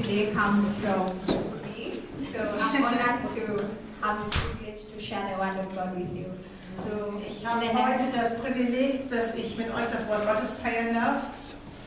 today comes from me. So I'm honored to have this privilege to share the word of God with you. So Ich habe heute das Privileg, dass ich mit euch das Wort Gottes teilen darf.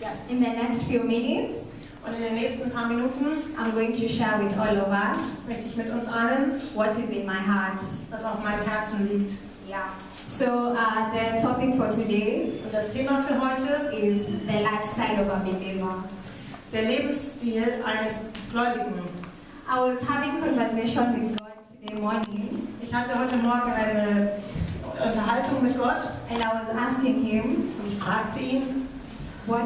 yes, in the next few minutes, Und in den nächsten paar Minuten I'm going to share with all of us möchte ich mit uns allen, what is in my heart. was auf meinem Herzen liegt. Yeah. So the topic for today Und das Thema für heute, is the lifestyle of a believer. der Lebensstil eines Gläubigen. I was having conversation with God today morning, Ich hatte heute Morgen eine Unterhaltung mit Gott and I was asking Him, und ich fragte ihn, what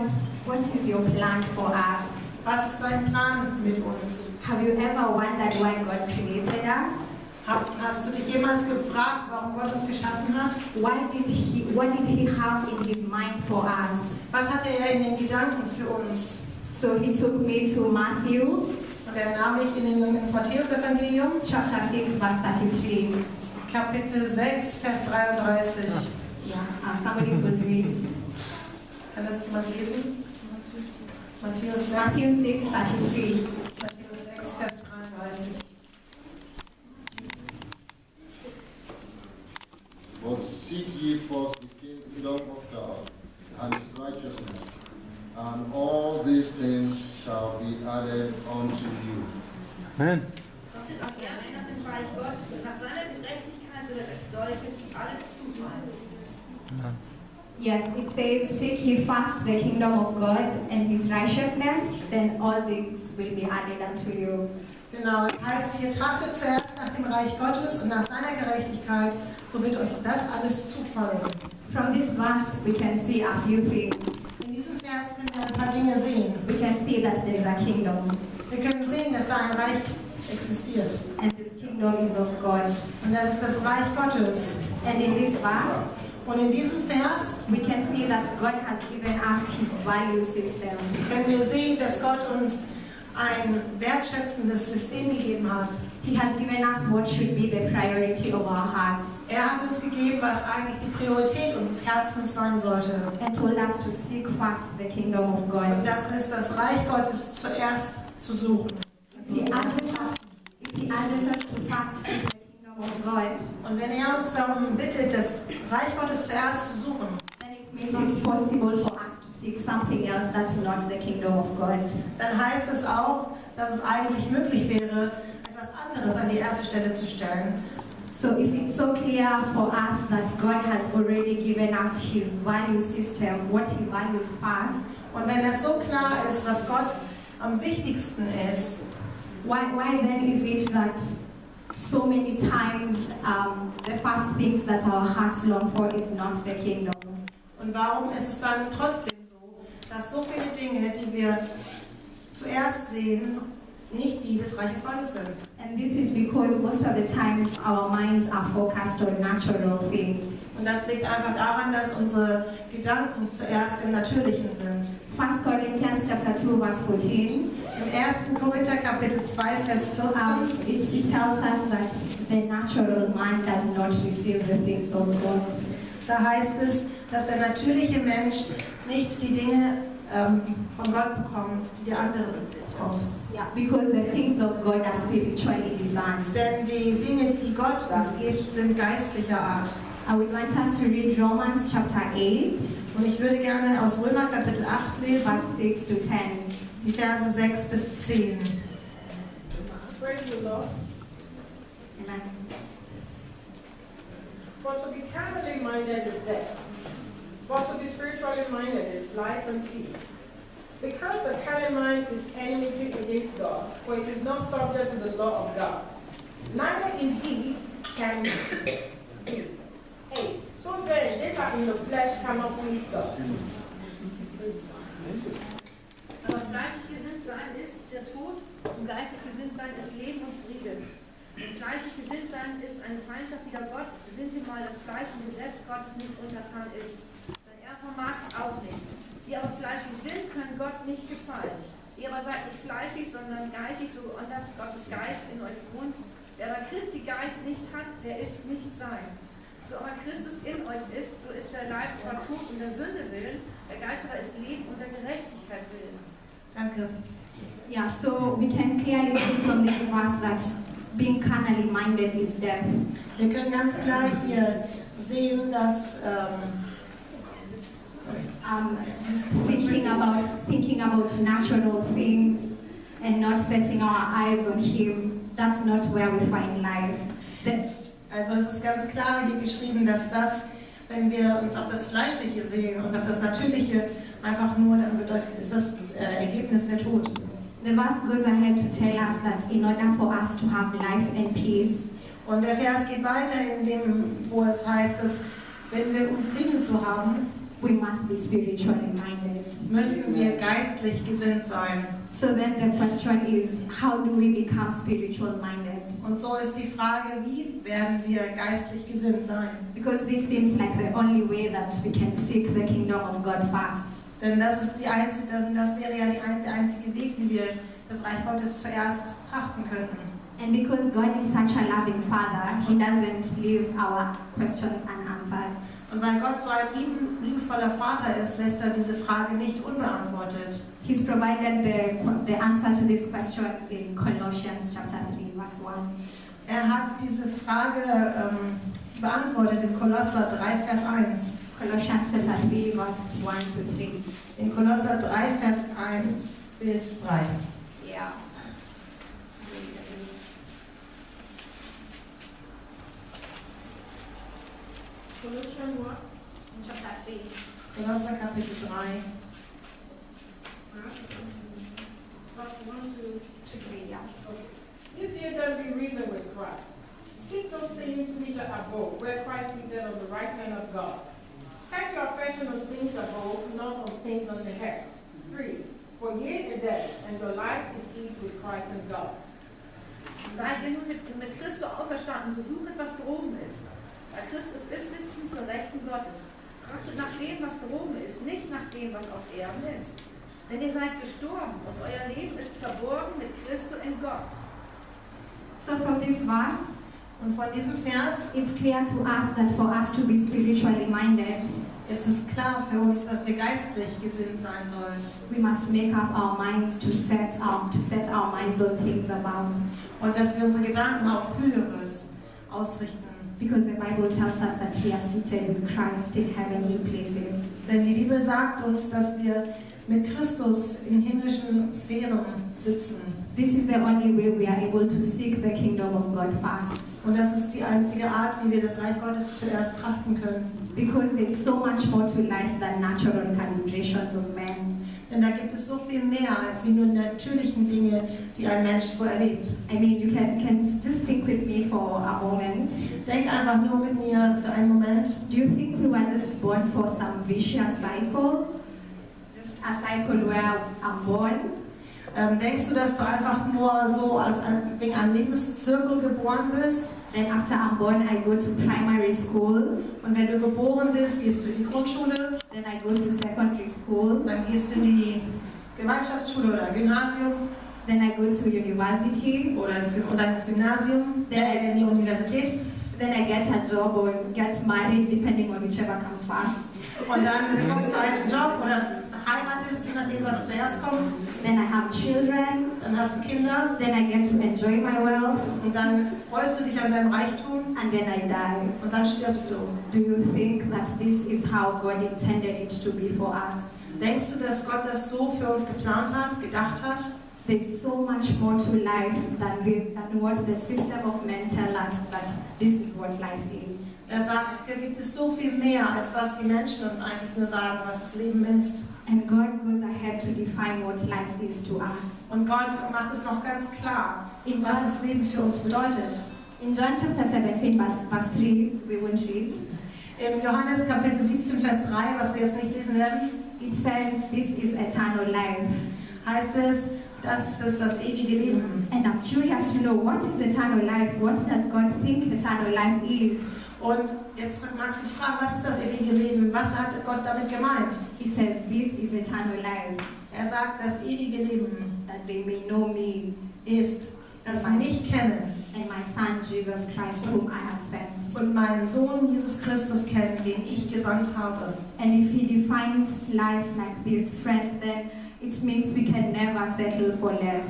is your plan for us? was ist dein Plan mit uns? Have you ever wondered why God created us? Hast du dich jemals gefragt, warum Gott uns geschaffen hat? What did he have in his mind for us? Was hatte er in den Gedanken für uns? So he took me to Matthew Und er nahm mich ins Matthäus-Evangelium, chapter 6 verse 33. Kapitel 6, Vers 33. Yeah, somebody could read. Kann das jemand lesen? Matthäus 6, Matthew 6 33. Matthäus 6, Vers 33. But seek ye first the kingdom of God and his righteousness, and all these things shall be added unto you. Amen. Kommt auch erst nach dem Reich Gottes und nach seiner Gerechtigkeit soll solches alles zufallen. Yes, it says, seek ye first the kingdom of God and his righteousness, then all things will be added unto you. Genau, das heißt hier, trachtet zuerst nach dem Reich Gottes und nach seiner Gerechtigkeit, so wird euch das alles zufallen. From this verse, we can see a few things. In diesem Vers können wir ein paar Dinge sehen. We can see that there is a kingdom, Wir können sehen, dass da ein Reich existiert. and this kingdom is of God. Und das ist das Reich Gottes. And in this verse, Und in diesem Vers we can see that God has given us his value system. können wir sehen, dass Gott uns ein wertschätzendes System gegeben hat. He has given us what should be the priority of our hearts, Er hat uns gegeben, was eigentlich die Priorität unseres Herzens sein sollte. and told us to seek first the kingdom of Und God. das ist das Reich Gottes zuerst zu suchen. If he urges us to first seek the kingdom of God, Und wenn er uns darum bittet, das Reich Gottes zuerst zu suchen, then it means it's possible for us to seek something else that's not the kingdom of God. dann heißt es auch, dass es eigentlich möglich wäre, etwas anderes an die erste Stelle zu stellen. So if it's so clear for us that God has already given us his value system, what he values first, Und wenn es so klar ist, was Gott am wichtigsten ist, why then is it that so many times the first things that our hearts long for is not the kingdom? und warum ist es dann trotzdem so, dass so viele Dinge, die wir zuerst sehen, nicht die des Reiches Gottes sind? And this is because most of the times our minds are focused on natural things. Und das liegt einfach daran, dass unsere Gedanken zuerst im Natürlichen sind. 1 Corinthians chapter 2 verse 14, Im 1. Korinther Kapitel 2, Vers 14 it tells us that the natural man does not receive the things of God. da heißt es, dass der natürliche Mensch nicht die Dinge von Gott bekommt, die der andere bekommt. Yeah, because the things of God are spiritually designed. Denn die Dinge, die Gott uns gibt, sind geistlicher Art. I would want us to read Romans chapter 8, Und ich würde gerne aus Römer Kapitel 8 lesen, verse 6 to 10. die Verse 6 bis 10. Praise the Lord. Amen. For to be carnally minded is death, but to be spiritually minded is life and peace. Because the carnal mind is enmity against God, for it is not subject to the law of God. Neither indeed can be. 8. So then, they that in the flesh cannot please God. Aber fleischlich gesinnt sein ist der Tod und geistig gesinnt sein ist Leben und Friede. Und fleischlich gesinnt sein ist eine Feindschaft wider Gott, sintemal das Fleisch im Gesetz Gottes nicht untertan ist. Denn er vermag es auch nicht. Die aber fleischlich sind, können Gott nicht gefallen. Ihr aber seid nicht fleischlich, sondern geistig, so anders Gottes Geist in euch wohnt. Wer aber Christi Geist nicht hat, der ist nicht sein. So aber Christus in euch ist, so ist der Leib zwar tot um der Sünde willen, der Geist aber ist Leben und der Gerechtigkeit willen. Danke. Yeah, so we can clearly see from this verse that being carnally minded is death. Wir können ganz klar hier sehen, dass Just thinking about natural things and not setting our eyes on Him. That's not where we find life. Also es ist ganz klar hier geschrieben, dass das, wenn wir uns auf das Fleischliche sehen und auf das Natürliche einfach nur, dann bedeutet, ist das Ergebnis der Tod. The verse goes ahead to tell us that in order for us to have life and peace, Und der Vers geht weiter in dem, wo es heißt, dass wenn wir um Frieden zu haben, we must be spiritually minded. müssen wir geistlich gesinnt sein. So then the question is, how do we become spiritual minded? Und so ist die Frage, wie werden wir geistlich gesinnt sein? Because this seems like the only way that we can seek the kingdom of God first. Denn das wäre ja der einzige Weg, wie wir das Reich Gottes zuerst trachten könnten. And because God is such a loving Father, He doesn't leave our questions unanswered. Und weil Gott so ein liebevoller Vater ist, lässt er diese Frage nicht unbeantwortet. He's provided the answer to this question in Colossians chapter 3, verse 1. Er hat diese Frage beantwortet in Kolosser 3, Vers 1. Colossians chapter 3, verse 1 to 3. In Kolosser 3, Vers 1 bis 3. Yeah. Colossians what? Chapter 3. Kolosser Kapitel 3. Verse 1 to 3, yeah. If ye then be reasoned with Christ, seek those things which are above, where Christ seated on the right hand of God. Set your affection on things above, not on things on the earth. 3. For ye are dead, and your life is hid with Christ in God. Seid ihr nun mit Christus auferstanden, so suchet, was droben ist. Weil Christus ist sitzen zur Rechten Gottes. Trachtet nach dem, was droben ist, nicht nach dem, was auf Erden ist. Denn ihr seid gestorben und euer Leben ist verborgen mit Christus in Gott. So from this verse, Und von diesem Vers it's clear to us that for us to be spiritually minded, ist es klar für uns, dass wir geistlich gesinnt sein sollen. we must make up our minds to set our minds on things above. Und dass wir unsere Gedanken auf Höheres ausrichten. Because the Bible tells us that we are seated with Christ in heavenly places. Denn die Bibel sagt uns, dass wir mit Christus in himmlischen Sphären sitzen. This is the only way we are able to seek the kingdom of God first. Und das ist die einzige Art, wie wir das Reich Gottes zuerst trachten können. Because there's so much more to life than natural calibrations of men. Denn da gibt es so viel mehr als wie nur die natürlichen Dinge, die ein Mensch so erlebt. I mean, you can just think with me for a moment. Denk einfach nur mit mir für einen Moment. Do you think we were just born for some vicious cycle? Just a cycle where I'm born, Denkst du, dass du einfach nur so wegen einem Lebenszirkel geboren bist? then after I'm born, I go to primary school, Und wenn du geboren bist, gehst du in die Grundschule, then I go to secondary school, dann gehst du in die Gemeinschaftsschule oder Gymnasium then I go to university, oder ins Gymnasium, in die Universität. then I get a job or get married, depending on whichever comes first. Und dann bekommst du einen Job oder heiratest, je nachdem, was zuerst kommt. Then I have children, Dann hast du Kinder then I get to enjoy my wealth, und dann freust du dich an deinem Reichtum and then I die. und dann stirbst du. Do you think that this is how God intended it to be for us? Denkst du, dass Gott das so für uns geplant hat, gedacht hat? There's so much more to life than what the system of men tell us that this is what life is. Er sagt, da gibt es so viel mehr, als was die Menschen uns eigentlich nur sagen, was das Leben ist. And God goes ahead to define what life is to us. Und Gott macht es noch ganz klar, In was das Leben für uns bedeutet. In John chapter 17, verse 3, we won't read, Im Johannes Kapitel 17, Vers 3, was wir jetzt nicht lesen werden, it says, this is eternal life. heißt es, das ist das ewige Leben. And I'm curious to know, what is eternal life? What does God think eternal life is? Und jetzt magst du dich fragen, was ist das ewige Leben? Was hat Gott damit gemeint? He says, this is eternal life, Er sagt, das ewige Leben that they may know me ist, dass sie mich kennen and my Son Jesus Christ, whom I have sent. und meinen Sohn Jesus Christus kennen, den ich gesandt habe. And if he defines life like this, friends, then it means we can never settle for less.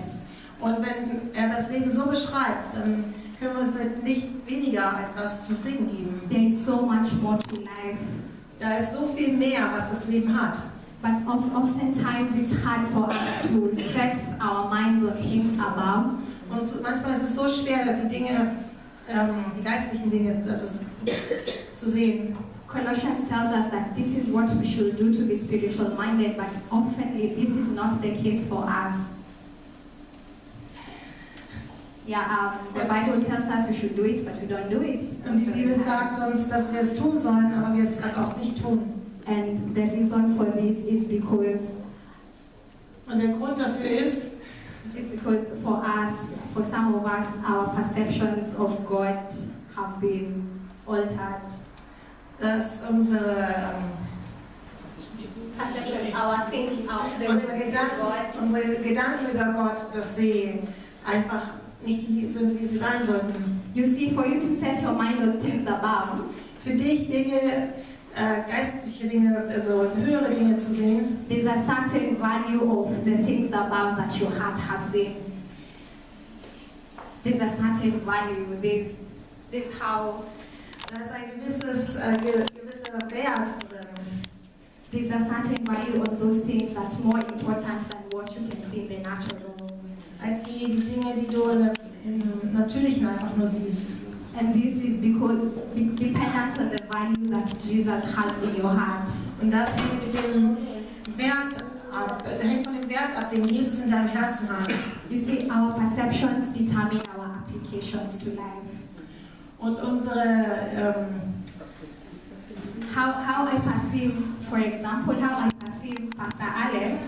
Und wenn er das Leben so beschreibt, dann können wir uns nicht weniger als das zufrieden geben. There is so much more to life. Da ist so viel mehr, was das Leben hat. But oftentimes it's hard for us to set our minds on things above. Und manchmal ist es so schwer, die Dinge, die geistlichen Dinge zu sehen. Colossians tells us that this is what we should do to be spiritual minded, but oftenly this is not the case for us. Yeah, the Bible tells us we should do it, but we don't do it. Und die Bibel sagt uns, dass wir es tun sollen, aber wir es ganz oft nicht tun. And the reason for this is because Und der Grund dafür ist, for us, for some of us, our perceptions of God have been altered. dass unsere Gedanken über Gott, dass sie einfach nicht die sind, wie sie sein sollten. You see, for you to set your mind on things above, Für dich Dinge, geistliche Dinge, also höhere Dinge zu sehen, there's a certain value of the things above that your heart has seen. There's a certain value. There's how da ist ein gewisser Wert drin. there's a certain value on those things that's more important than what you can see in the natural world. Als die Dinge, die du im Natürlichen einfach nur siehst. And this is because dependent on the value that Jesus has in your heart. Und das hängt mit dem Wert ab, hängt von dem Wert ab, den Jesus in deinem Herzen hat. You see, our perceptions determine our applications to life. Und unsere, How I perceive, for example, how I perceive Pastor Alex,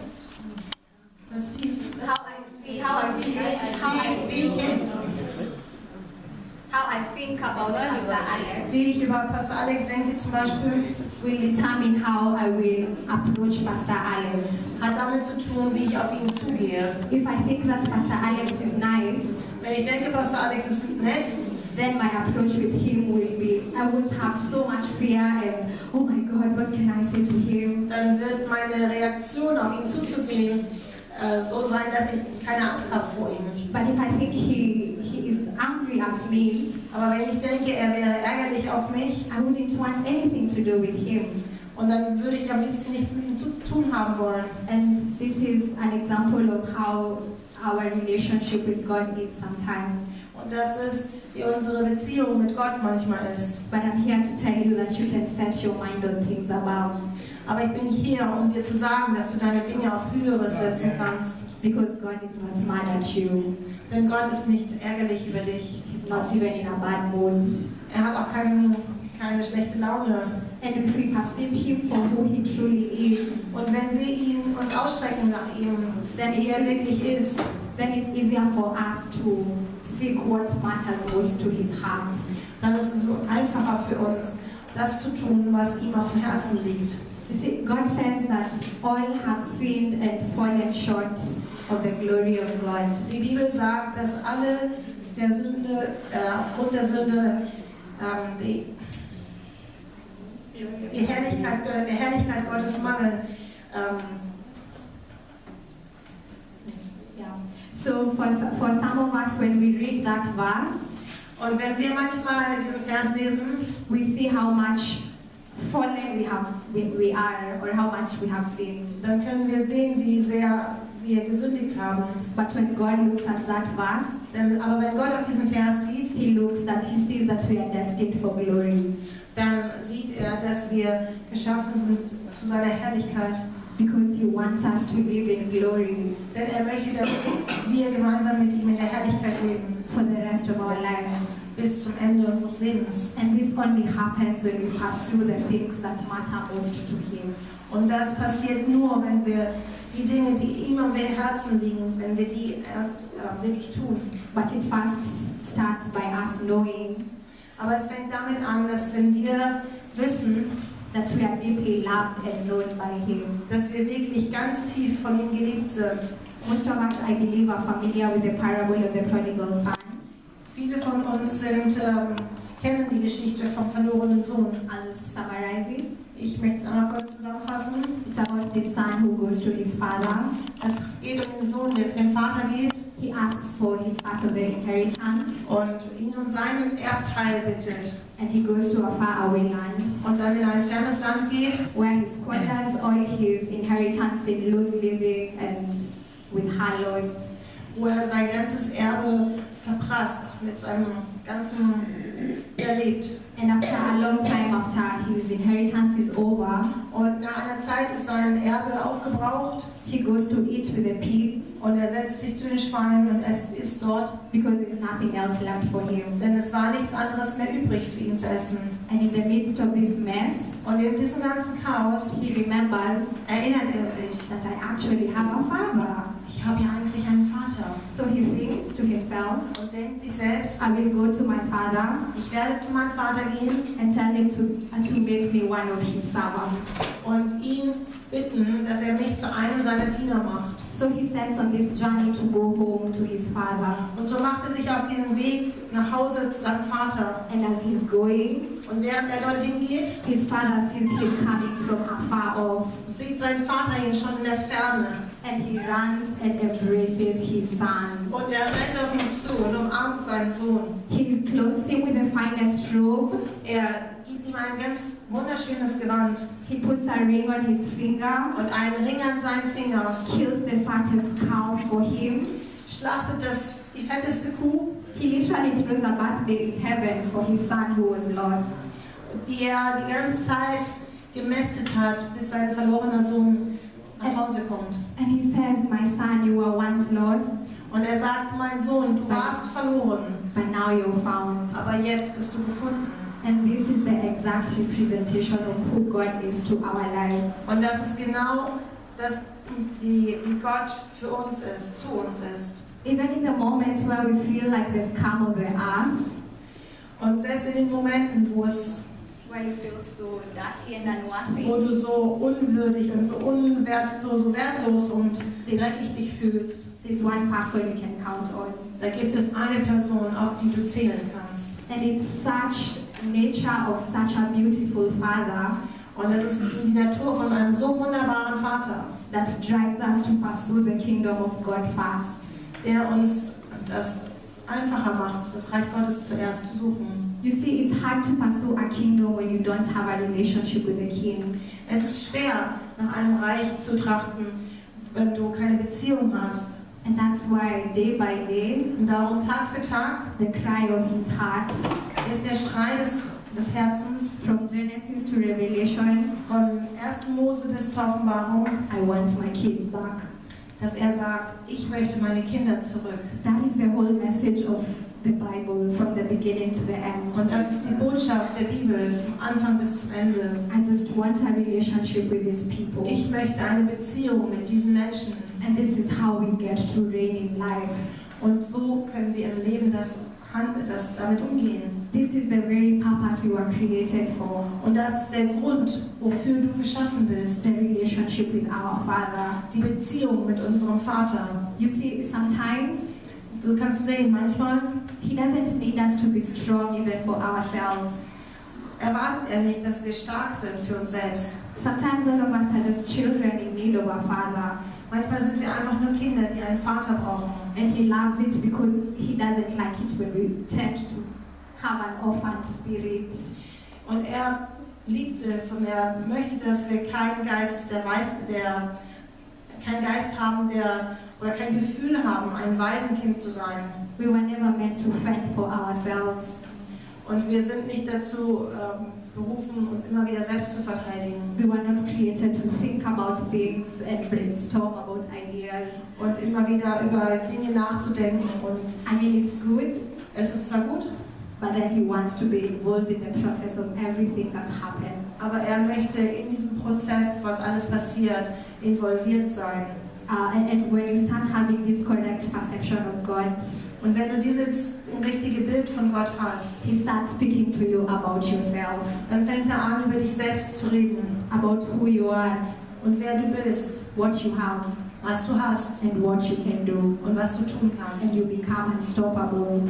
how I think about Pastor Alex wie ich über Pastor Alex denke zum Beispiel, will determine how I will approach Pastor Alex. hat damit zu tun, wie ich auf ihn zugehe. If I think that Pastor Alex is nice, Wenn ich denke, Pastor Alex ist nett, then my approach with him will be, I won't have so much fear and, oh my God, what can I say to him? dann wird meine Reaktion auf ihn zuzugehen so sein, dass ich keine Angst habe vor ihm. But if I think he is angry at me, Aber wenn ich denke, er wäre ärgerlich auf mich, I wouldn't want anything to do with him. und dann würde ich am liebsten nichts mit ihm zu tun haben wollen. And this is an example of how our relationship with God is sometimes. Und das ist, wie unsere Beziehung mit Gott manchmal ist. But I'm here to tell you that you can set your mind on things above. Aber ich bin hier, um dir zu sagen, dass du deine Dinge auf Höheres setzen kannst. Because God is not mad at you. Denn Gott ist nicht ärgerlich über dich. He's not even in a bad mood. Er hat auch keine schlechte Laune. And if we perceive him for who he truly is, Und wenn wir uns ausstrecken nach ihm, wie er wirklich ist, then it's easier for us to seek what matters most to his heart. dann ist es so einfacher für uns, das zu tun, was ihm auf dem Herzen liegt. You see, God says that all have sinned and fallen short of the glory of God. Die Bibel sagt, dass alle der Sünde, aufgrund der Sünde, der Herrlichkeit Gottes mangeln. Yeah. So for some of us, when we read that verse, Und wenn wir manchmal diesen Vers lesen, we see how much fallen we are, or how much we have sinned. dann können wir sehen, wie sehr wir gesündigt haben. But when God looks at that verse, Aber wenn Gott auf diesen Vers sieht, He sees that we are destined for glory. dann sieht er, dass wir geschaffen sind zu seiner Herrlichkeit. Because He wants us to live in glory Denn er möchte, dass wir gemeinsam mit ihm in der Herrlichkeit leben, for the rest of our lives. bis zum Ende unseres Lebens. And this only happens when we pursue the things that matter most to Him. Und das passiert nur, wenn wir die Dinge, die ihm am Herzen liegen, wenn wir die wirklich tun. But it first starts by us knowing Aber es fängt damit an, dass wenn wir wissen, that we are deeply loved and known by Him. dass wir wirklich ganz tief von ihm geliebt sind. Most of us, I believe, are familiar with the parable of the prodigal son. Viele von uns kennen die Geschichte vom verlorenen Sohn. I'll just summarize it. Ich möchte es einmal kurz zusammenfassen. It's about the son who goes to his father. Es geht um den Sohn, der zu dem Vater geht He asks for his part of the inheritance, und ihn um seinen Erbteil bittet. and he goes to a faraway land Und dann in ein fernes Land geht, where he squanders all his inheritance in loose living and with harlots. wo er sein ganzes Erbe verprasst mit seinem ganzen Erlebt. And after a long time after his inheritance is over, Und nach einer Zeit ist sein Erbe aufgebraucht he goes to eat with the pigs und er setzt sich zu den Schweinen und isst dort, because there's nothing else left for him. denn es war nichts anderes mehr übrig für ihn zu essen. And in the midst of this mess, Und in diesem ganzen Chaos he remembers erinnert er sich, that I actually have a father. ich habe ja eigentlich einen Vater. So he thinks to himself, Und denkt sich selbst, I will go to my father ich werde zu meinem Vater gehen and tell him to make me one of his servants. und ihn bitten, dass er mich zu einem seiner Diener macht. So he sets on this journey to go home to his father. Und so macht er sich auf den Weg nach Hause zu seinem Vater. And as he's going, Und während er dorthin geht, his father sees him coming from afar off, sieht sein Vater ihn schon in der Ferne. and he runs and embraces his son. Und er rennt auf ihn zu und umarmt seinen Sohn. He clothes him with the finest robe. Er gibt ihm ein ganz wunderschönes Gewand He puts a ring on his finger, und einen Ring an seinen Finger, kills the fattest cow for him. schlachtet die fetteste Kuh, He literally throws a birthday in heaven for his son who was lost. die er die ganze Zeit gemästet hat, bis sein verlorener Sohn nach Hause kommt. And he says, my son, you were once lost, Und er sagt, mein Sohn, du warst verloren, but now you're found. aber jetzt bist du gefunden. And this is the exact representation of who God is to our lives. Und das ist genau das, wie Gott für uns ist, zu uns ist. Even in the moments where we feel like the scum of the earth, Und selbst in den Momenten, where you feel so dirty and unworthy, wo du so unwürdig und so so wertlos und dreckig dich fühlst, there's one person you can count on. da gibt es eine Person, auf die du zählen kannst. And it's such nature of such a beautiful father Und es ist die Natur von einem so wunderbaren Vater, that drives us to pursue the kingdom of God first. der uns das einfacher macht, das Reich Gottes zuerst zu suchen. You see, it's hard to pursue a kingdom when you don't have a relationship with the king. Es ist schwer, nach einem Reich zu trachten, wenn du keine Beziehung hast. And that's why day by day, Und darum Tag für Tag the cry of his heart, ist der Schrei des Herzens from Genesis to Revelation, von 1. Mose bis zur Offenbarung, I want my kids back. dass er sagt, ich möchte meine Kinder zurück. That is the whole message of the Bible from the beginning to the end. Und das ist die Botschaft der Bibel, vom Anfang bis zum Ende. I just want a relationship with these people. Ich möchte eine Beziehung mit diesen Menschen. And this is how we get to reign in life. Und so können wir im Leben damit umgehen. This is the very purpose you are created for. Und das ist der Grund, wofür du geschaffen bist. The relationship with our Father. Die Beziehung mit unserem Vater. You see, sometimes Du kannst sehen, manchmal He doesn't need us to be strong even for ourselves. erwartet er nicht, dass wir stark sind für uns selbst. Sometimes all of us are just children in need of a father. Manchmal sind wir einfach nur Kinder, die einen Vater brauchen. And He loves it because He doesn't like it when we tend to have an orphan spirit. Und er liebt es und er möchte, dass wir keinen Geist keinen Geist haben, oder kein Gefühl haben, ein Waisenkind zu sein. We were never meant to fend for ourselves. Und wir sind nicht dazu berufen, uns immer wieder selbst zu verteidigen. We were not created to think about things and brainstorm about ideas. Und immer wieder über Dinge nachzudenken. Und I mean, it's good, es ist zwar gut, but then He wants to be involved in the process of everything that happens. aber er möchte in diesem Prozess, was alles passiert, involviert sein. And when you start having this correct perception of God, Und wenn du dieses richtige Bild von Gott hast, He starts speaking to you about yourself, dann fängt er an, über dich selbst zu reden. about who you are, Und wer du bist, what you have, was du hast and what you can do. und was du tun kannst. And you become unstoppable.